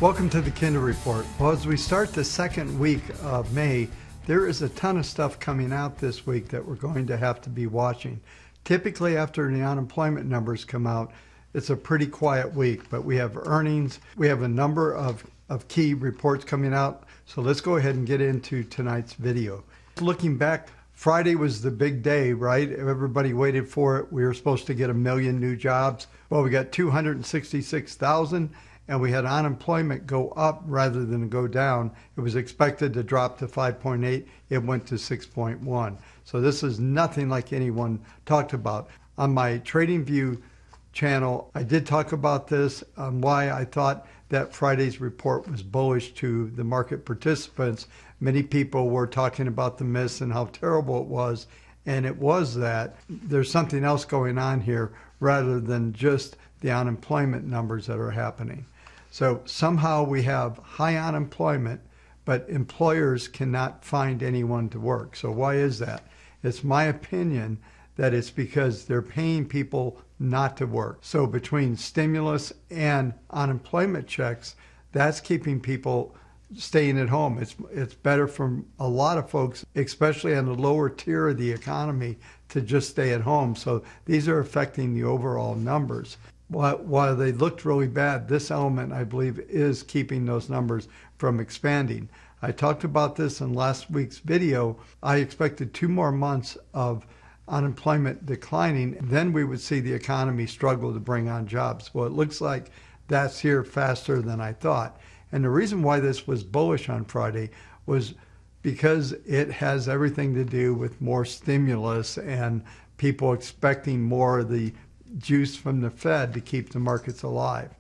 Welcome to the Kinder Report. Well, as we start the second week of May, there is a ton of stuff coming out this week that we're going to have to be watching. Typically, after the unemployment numbers come out, it's a pretty quiet week, but we have earnings. We have a number of key reports coming out. So let's go ahead and get into tonight's video. Looking back, Friday was the big day, right? Everybody waited for it. We were supposed to get 1 million new jobs. Well, we got 266,000. And we had unemployment go up rather than go down. It was expected to drop to 5.8. It went to 6.1. So this is nothing like anyone talked about. On my TradingView channel, I did talk about this, why I thought that Friday's report was bullish to the market participants. Many people were talking about the miss and how terrible it was. And it was that. There's something else going on here rather than just the unemployment numbers that are happening. So somehow we have high unemployment, but employers cannot find anyone to work. So why is that? It's my opinion that it's because they're paying people not to work. So between stimulus and unemployment checks, that's keeping people staying at home. It's better for a lot of folks, especially on the lower tier of the economy, to just stay at home. So these are affecting the overall numbers. While they looked really bad, this element, I believe, is keeping those numbers from expanding. I talked about this in last week's video. I expected 2 more months of unemployment declining, then we would see the economy struggle to bring on jobs. Well, it looks like that's here faster than I thought. And the reason why this was bullish on Friday was because it has everything to do with more stimulus and people expecting more of the juice from the Fed to keep the markets alive.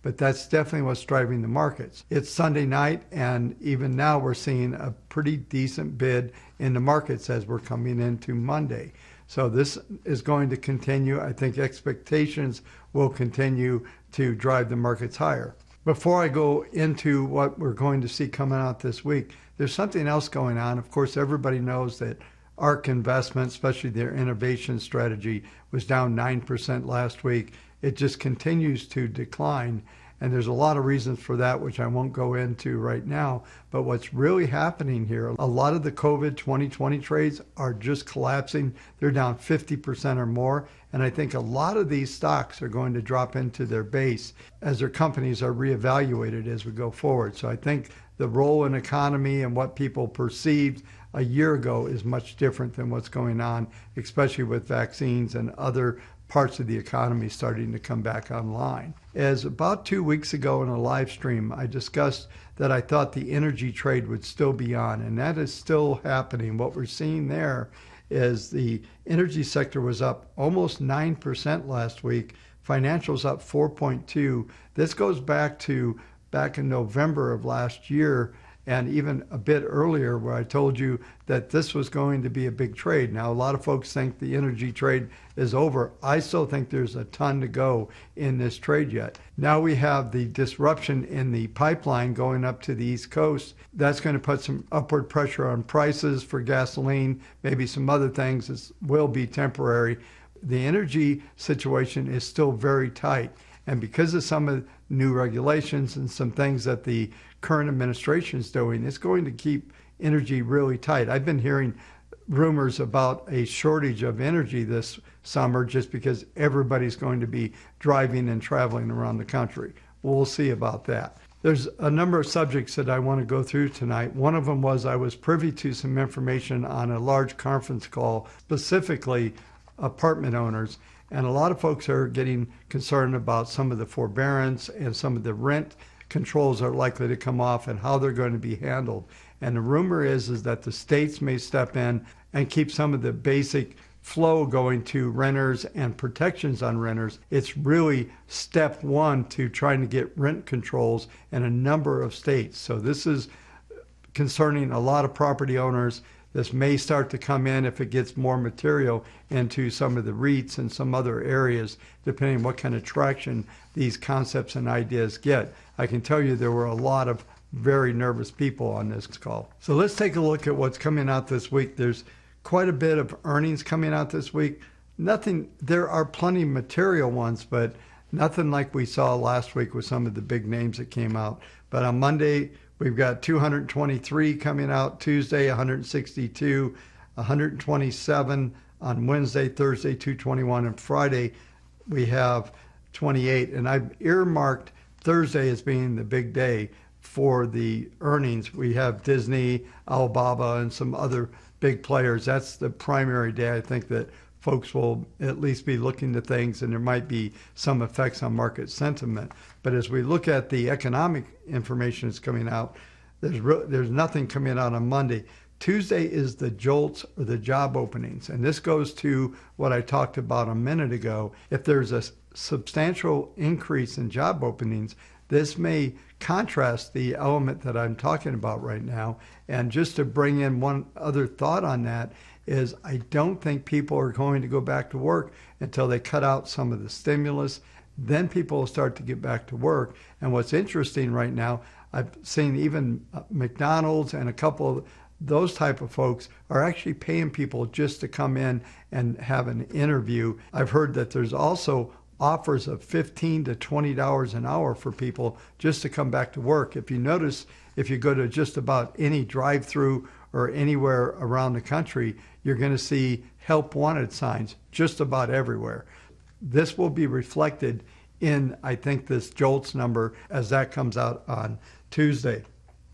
But that's definitely what's driving the markets. It's Sunday night, and even now we're seeing a pretty decent bid in the markets as we're coming into Monday. So this is going to continue. I think expectations will continue to drive the markets higher. Before I go into what we're going to see coming out this week, there's something else going on. Of course, everybody knows that ARK investment, especially their innovation strategy, was down 9% last week. It just continues to decline. And there's a lot of reasons for that, which I won't go into right now. But what's really happening here, a lot of the COVID 2020 trades are just collapsing. They're down 50% or more. And I think a lot of these stocks are going to drop into their base as their companies are reevaluated as we go forward. So I think the role in economy and what people perceived a year ago is much different than what's going on, especially with vaccines and other parts of the economy starting to come back online. As about 2 weeks ago in a live stream, I discussed that I thought the energy trade would still be on, and that is still happening. What we're seeing there is the energy sector was up almost 9% last week. Financials up 4.2. This goes back in November of last year, and even a bit earlier where I told you that this was going to be a big trade. Now, a lot of folks think the energy trade is over. I still think there's a ton to go in this trade yet. Now we have the disruption in the pipeline going up to the East Coast. That's going to put some upward pressure on prices for gasoline, maybe some other things. This will be temporary. The energy situation is still very tight. And because of some of the new regulations and some things that the current administration is doing, it's going to keep energy really tight. I've been hearing rumors about a shortage of energy this summer just because everybody's going to be driving and traveling around the country. We'll see about that. There's a number of subjects that I want to go through tonight. One of them was I was privy to some information on a large conference call, specifically apartment owners. And a lot of folks are getting concerned about some of the forbearance and some of the rent controls are likely to come off and how they're going to be handled. And the rumor is that the states may step in and keep some of the basic flow going to renters and protections on renters. It's really step one to trying to get rent controls in a number of states. So this is concerning a lot of property owners. This may start to come in if it gets more material into some of the REITs and some other areas, depending on what kind of traction these concepts and ideas get. I can tell you there were a lot of very nervous people on this call. So let's take a look at what's coming out this week. There's quite a bit of earnings coming out this week. There are plenty of material ones, but Nothing like we saw last week with some of the big names that came out. But on Monday, we've got 223 coming out, Tuesday 162, 127 on Wednesday, Thursday 221, and Friday we have 28. And I've earmarked Thursday as being the big day for the earnings. We have Disney, Alibaba, and some other big players. That's the primary day I think that folks will at least be looking to things, and there might be some effects on market sentiment. But as we look at the economic information that's coming out, there's nothing coming out on Monday. Tuesday is the JOLTS, or the job openings, and this goes to what I talked about a minute ago. If there's a substantial increase in job openings, this may contrast the element that I'm talking about right now. And just to bring in one other thought on that is I don't think people are going to go back to work until they cut out some of the stimulus. Then people will start to get back to work. And what's interesting right now, I've seen even McDonald's and a couple of those type of folks are actually paying people just to come in and have an interview. I've heard that there's also offers of $15 to $20 an hour for people just to come back to work. If you notice, if you go to just about any drive-through or anywhere around the country, you're going to see help wanted signs just about everywhere. This will be reflected in, I think, this JOLTS number as that comes out on Tuesday.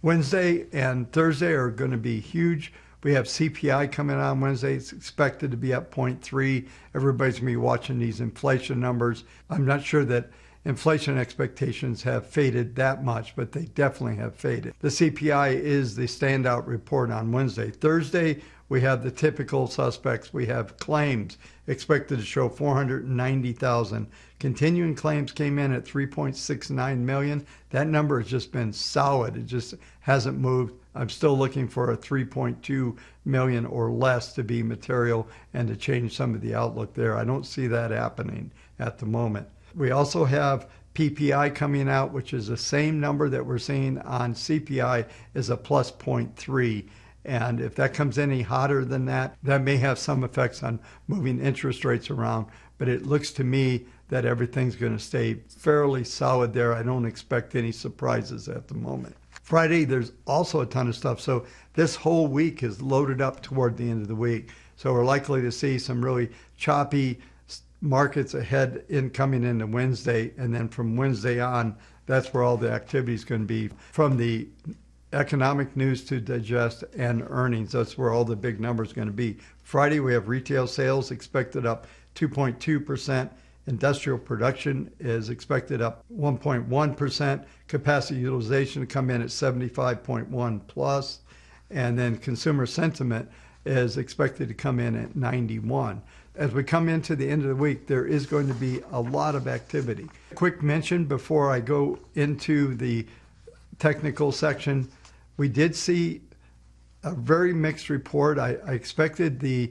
Wednesday and Thursday are going to be huge. We have CPI coming on Wednesday. It's expected to be up 0.3. Everybody's going to be watching these inflation numbers. I'm not sure that inflation expectations have faded that much, but they definitely have faded. The CPI is the standout report on Wednesday. Thursday, we have the typical suspects. We have claims expected to show 490,000. Continuing claims came in at 3.69 million. That number has just been solid. It just hasn't moved. I'm still looking for a 3.2 million or less to be material and to change some of the outlook there. I don't see that happening at the moment. We also have PPI coming out, which is the same number that we're seeing on CPI, is a plus 0.3. And if that comes any hotter than that, that may have some effects on moving interest rates around. But it looks to me that everything's going to stay fairly solid there. I don't expect any surprises at the moment. Friday, there's also a ton of stuff. So this whole week is loaded up toward the end of the week. So we're likely to see some really choppy markets ahead coming into Wednesday. And then from Wednesday on, that's where all the activity is going to be. From the economic news to digest and earnings, that's where all the big numbers are going to be. Friday, we have retail sales expected up 2.2%. Industrial production is expected up 1.1%. Capacity utilization to come in at 75.1 plus. And then consumer sentiment is expected to come in at 91. As we come into the end of the week, there is going to be a lot of activity. Quick mention before I go into the technical section, we did see a very mixed report. I expected the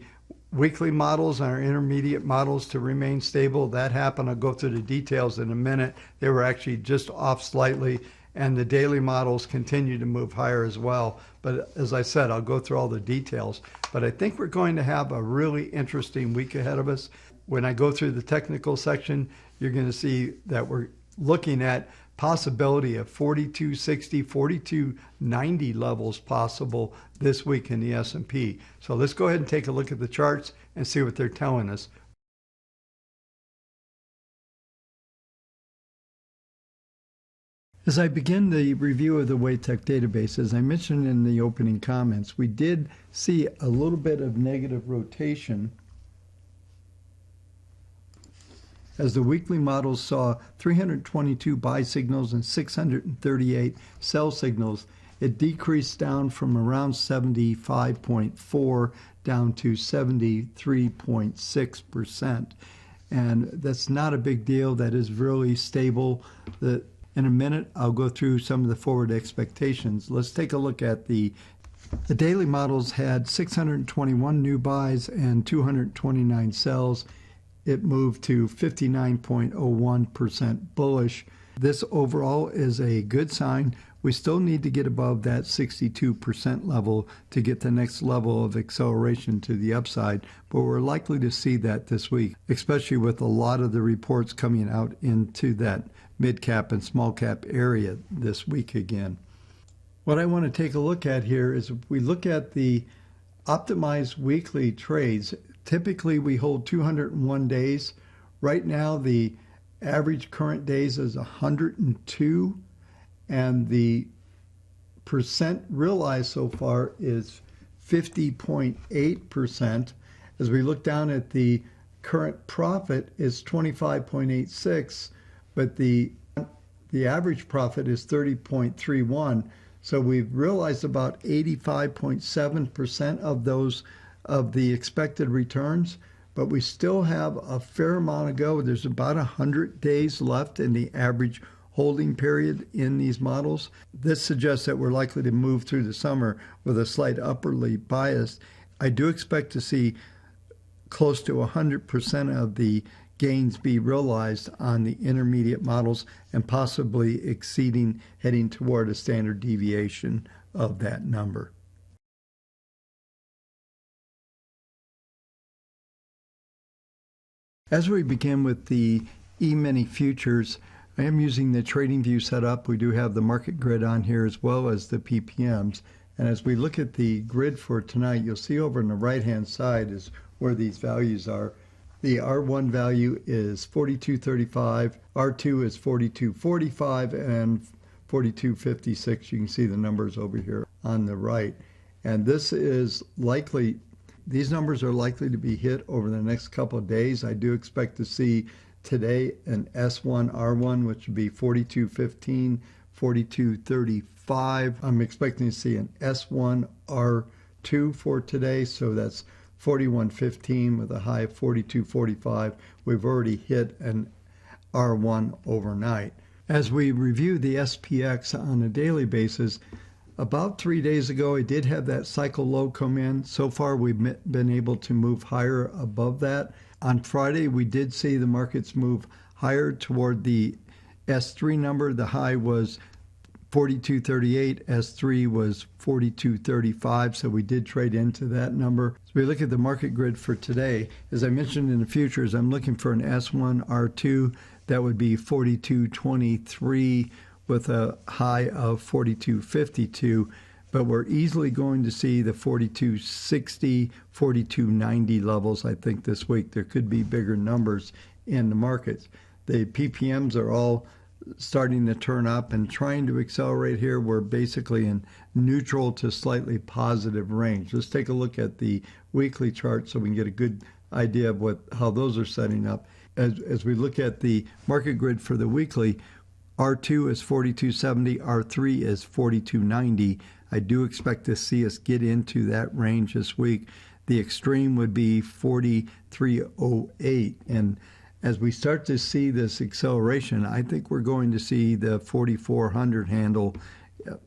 weekly models and our intermediate models to remain stable. That happened. I'll go through the details in a minute. They were actually just off slightly, and the daily models continue to move higher as well. But as I said, I'll go through all the details. But I think we're going to have a really interesting week ahead of us. When I go through the technical section, you're going to see that we're looking at possibility of 4260, 4290 levels possible this week in the S&P. So let's go ahead and take a look at the charts and see what they're telling us. As I begin the review of the WaveTech database, as I mentioned in the opening comments, we did see a little bit of negative rotation as the weekly models saw 322 buy signals and 638 sell signals. It decreased down from around 75.4 down to 73.6%. And that's not a big deal. That is really stable. In a minute, I'll go through some of the forward expectations. Let's take a look at the daily models had 621 new buys and 229 sells. It moved to 59.01% bullish. This overall is a good sign. We still need to get above that 62% level to get the next level of acceleration to the upside, but we're likely to see that this week, especially with a lot of the reports coming out into that mid-cap and small-cap area this week again. What I want to take a look at here is if we look at the optimized weekly trades, typically we hold 201 days. Right now, the average current days is 102, and the percent realized so far is 50.8%. As we look down at the current profit is 25.86, but the average profit is 30.31. So we've realized about 85.7% of those of the expected returns, but we still have a fair amount to go. There's about 100 days left in the average holding period in these models. This suggests that we're likely to move through the summer with a slight upwardly bias. I do expect to see close to 100% of the gains be realized on the intermediate models and possibly exceeding, heading toward a standard deviation of that number. As we begin with the E-mini futures, I am using the TradingView setup. We do have the market grid on here as well as the PPMs. And as we look at the grid for tonight, you'll see over on the right-hand side is where these values are. The R1 value is 42.35, R2 is 42.45, and 42.56. You can see the numbers over here on the right. And this is likely, these numbers are likely to be hit over the next couple of days. I do expect to see today an S1 R1, which would be 42.15, 42.35. I'm expecting to see an S1 R2 for today, so that's 41.15 with a high of 42.45. We've already hit an R1 overnight. As we review the SPX on a daily basis, about 3 days ago, I did have that cycle low come in. So far, we've been able to move higher above that. On Friday, we did see the markets move higher toward the S3 number. The high was 42.38, S3 was 42.35, so we did trade into that number. So we look at the market grid for today. As I mentioned in the futures, I'm looking for an S1 R2 that would be 42.23 with a high of 42.52, but we're easily going to see the 42.60, 42.90 levels, I think, this week. There could be bigger numbers in the markets. The PPMs are all starting to turn up and trying to accelerate here. We're basically in neutral to slightly positive range. Let's take a look at the weekly chart so we can get a good idea of how those are setting up. As we look at the market grid for the weekly, R2 is 42.70, R3 is 42.90. I do expect to see us get into that range this week. The extreme would be 43.08, and as we start to see this acceleration, I think we're going to see the 4,400 handle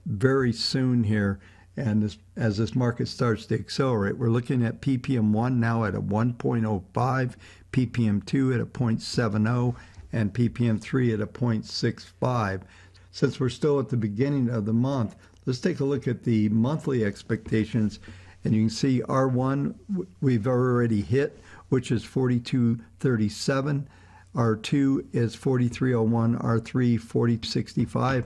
very soon here. And as this market starts to accelerate, we're looking at PPM1 now at a 1.05, PPM2 at a 0.70, and PPM3 at a 0.65. Since we're still at the beginning of the month, let's take a look at the monthly expectations. And you can see R1 we've already hit, which is 42.37. R2 is 43.01. R3, 40.65.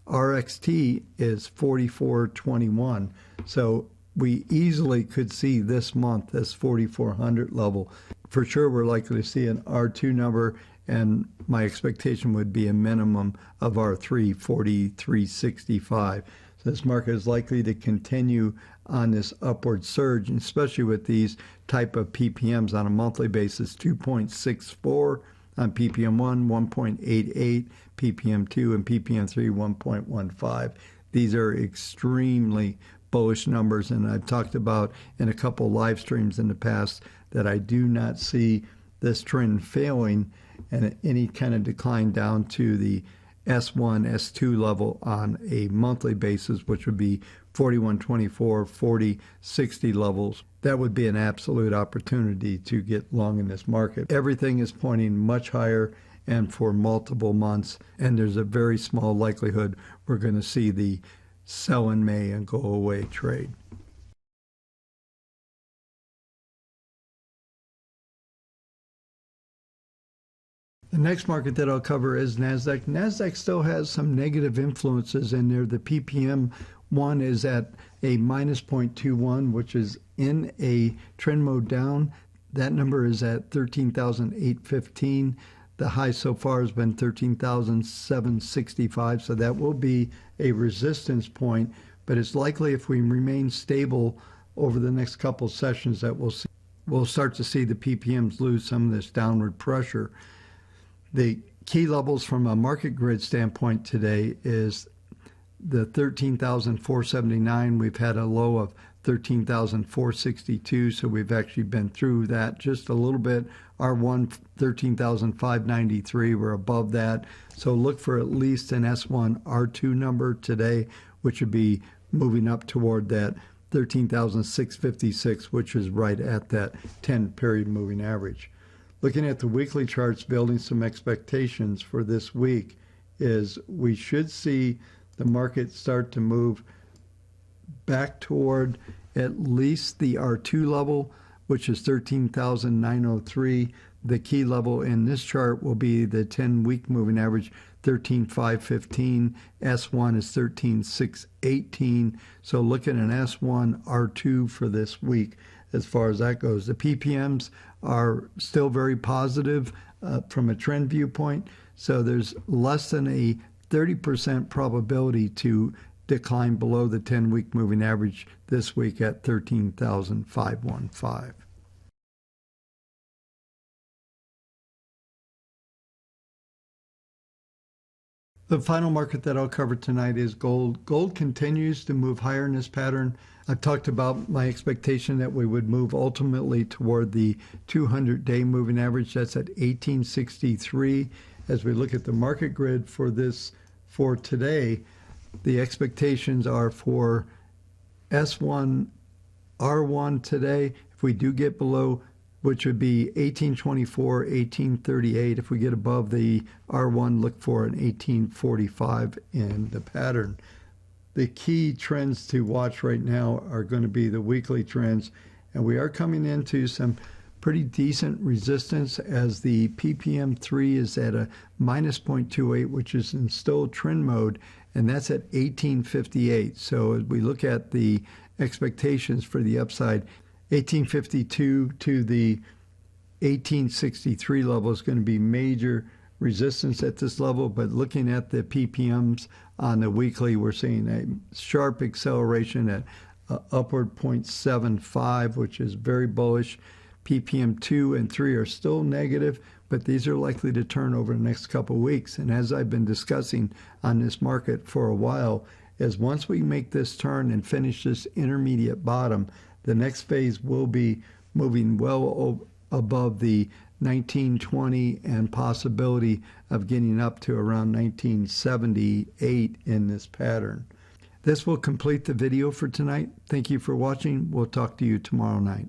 RXT is 44.21. So we easily could see this month this 4,400 level. For sure, we're likely to see an R2 number, and my expectation would be a minimum of R3, 43.65. So this market is likely to continue on this upward surge, and especially with these type of PPMs on a monthly basis, 2.64 on PPM1, 1.88 PPM2, and PPM3, 1.15. These are extremely bullish numbers, and I've talked about in a couple live streams in the past that I do not see this trend failing and any kind of decline down to the S1, S2 level on a monthly basis, which would be 41.24, 40.60 levels. That would be an absolute opportunity to get long in this market. Everything is pointing much higher, and for multiple months, and there's a very small likelihood we're going to see the sell in May and go away trade. The next market that I'll cover is NASDAQ. NASDAQ still has some negative influences in there. The PPM one is at a minus 0.21, which is in a trend mode down. That number is at 13,815. The high so far has been 13,765, so that will be a resistance point, but it's likely if we remain stable over the next couple sessions that we'll start to see the PPMs lose some of this downward pressure. The key levels from a market grid standpoint today is the 13,479. We've had a low of 13,462, so we've actually been through that just a little bit. R1, 13,593, we're above that. So look for at least an S1, R2 number today, which would be moving up toward that 13,656, which is right at that 10-period moving average. Looking at the weekly charts, building some expectations for this week is we should see the market start to move back toward at least the R2 level, which is 13,903. The key level in this chart will be the 10-week moving average, 13,515. S1 is 13,618. So look at an S1 R2 for this week as far as that goes. The PPMs are still very positive from a trend viewpoint. So there's less than a 30% probability to decline below the 10-week moving average this week at 13,515. The final market that I'll cover tonight is gold. Gold continues to move higher in this pattern. I've talked about my expectation that we would move ultimately toward the 200-day moving average. That's at 1863. As we look at the market grid for today, the expectations are for S1, R1 today. If we do get below, which would be 1824, 1838. If we get above the R1, look for an 1845 in the pattern. The key trends to watch right now are going to be the weekly trends, and we are coming into some pretty decent resistance as the PPM3 is at a minus 0.28, which is in still trend mode, and that's at 1858. So as we look at the expectations for the upside, 1852 to the 1863 level is going to be major resistance at this level, but looking at the PPMs on the weekly, we're seeing a sharp acceleration at upward 0.75, which is very bullish. PPM 2 and 3 are still negative, but these are likely to turn over the next couple of weeks. And as I've been discussing on this market for a while, is once we make this turn and finish this intermediate bottom, the next phase will be moving well above the 1920 and possibility of getting up to around 1978 in this pattern. This will complete the video for tonight. Thank you for watching. We'll talk to you tomorrow night.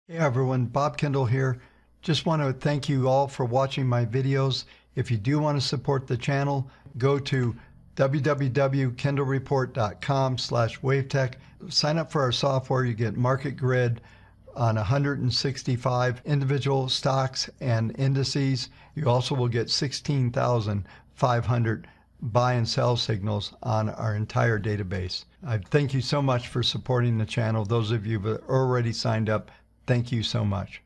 Hey everyone, Bob Kendall here. Just want to thank you all for watching my videos. If you do want to support the channel, go to www.kendallreport.com/WaveTech. Sign up for our software. You get market grid on 165 individual stocks and indices. You also will get 16,500 buy and sell signals on our entire database. I thank you so much for supporting the channel. Those of you that already signed up, thank you so much.